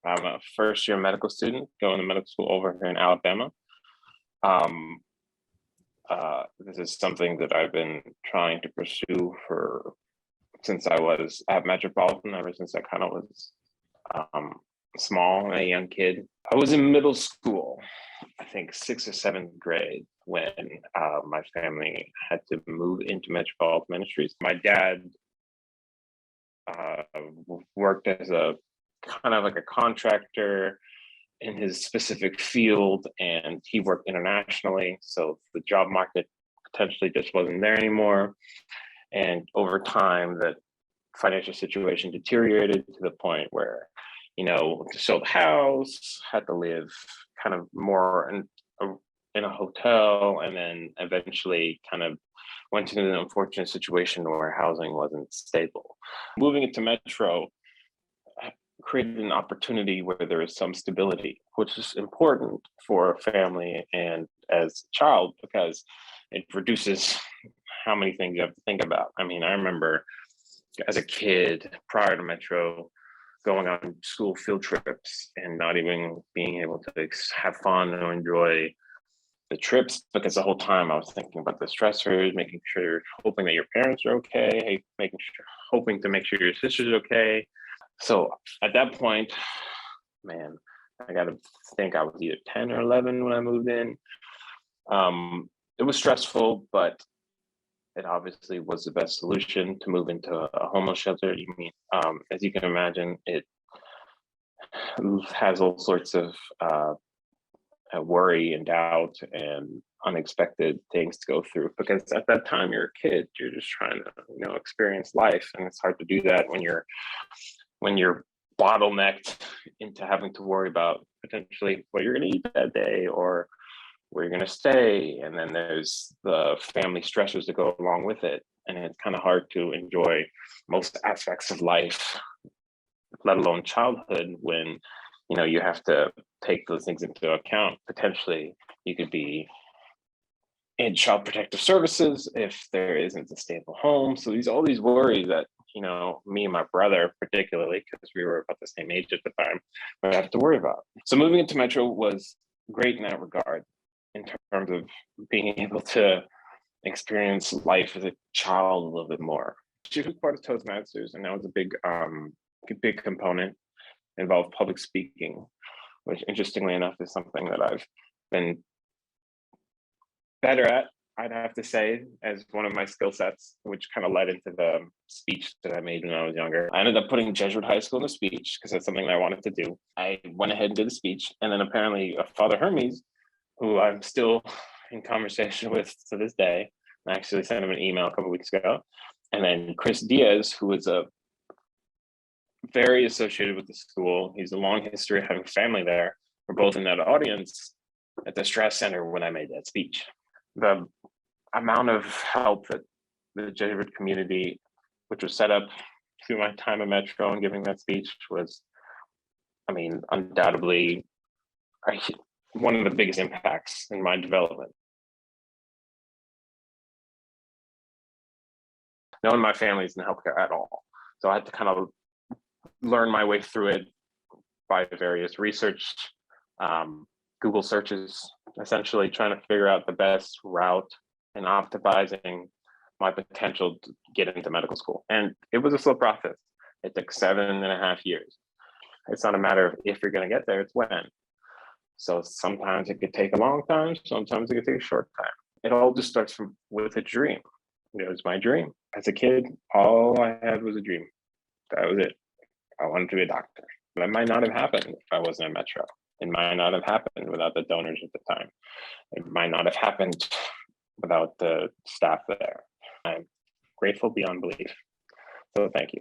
I'm a first year medical student going to medical school over here in Alabama. Um, this is something that I've been trying to pursue for since I was at Metropolitan, ever since I kind of was small, a young kid. I was in middle school, I think 6th or 7th grade, when my family had to move into Metropolitan Ministries. My dad worked as a kind of like a contractor in his specific field, and he worked internationally. So the job market potentially just wasn't there anymore. And over time, the financial situation deteriorated to the point where, sold the house, had to live kind of more in a hotel, and then eventually kind of went into an unfortunate situation where housing wasn't stable. Moving into Metro created an opportunity where there is some stability, which is important for a family and as a child, because it reduces how many things you have to think about. I mean, I remember as a kid prior to Metro going on school field trips and not even being able to have fun or enjoy the trips, because the whole time I was thinking about the stressors, making sure, hoping that your parents are okay, hoping to make sure your sister's okay. So at that point, man, I got to think I was either 10 or 11 when I moved in. It was stressful, but it obviously was the best solution to move into a homeless shelter. As you can imagine, it has all sorts of worry and doubt and unexpected things to go through, because at that time you're a kid, you're just trying to experience life, and it's hard to do that when you're bottlenecked into having to worry about potentially what you're going to eat that day or where you're going to stay, and then there's the family stressors that go along with it, and it's kind of hard to enjoy most aspects of life, let alone childhood, when you have to take those things into account. Potentially, you could be in child protective services if there isn't a stable home. So all these worries that, me and my brother, particularly, because we were about the same age at the time, would have to worry about. So moving into Metro was great in that regard, in terms of being able to experience life as a child a little bit more. She was part of Toastmasters, and that was a big component. Involved public speaking, which interestingly enough is something that I've been better at, I'd have to say, as one of my skill sets, which kind of led into the speech that I made when I was younger. I ended up putting Jesuit High School in the speech because that's something that I wanted to do. I went ahead and did the speech, and then apparently Father Hermes, who I'm still in conversation with to this day, I actually sent him an email a couple of weeks ago, and then Chris Diaz, who is very associated with the school. He's a long history of having family there. We're both in that audience at the stress center when I made that speech. The amount of help that the Jesuit community, which was set up through my time at Metro and giving that speech, was, undoubtedly one of the biggest impacts in my development. No one in my family is in healthcare at all. So I had to kind of learn my way through it by various research, Google searches, essentially trying to figure out the best route and optimizing my potential to get into medical school. And it was a slow process. It took 7.5 years. It's not a matter of if you're going to get there, it's when. So sometimes it could take a long time, sometimes it could take a short time. It all just starts with a dream. It was my dream. As a kid, all I had was a dream. That was it. I wanted to be a doctor. That might not have happened if I wasn't at Metro. It might not have happened without the donors at the time. It might not have happened without the staff there. I'm grateful beyond belief. So thank you.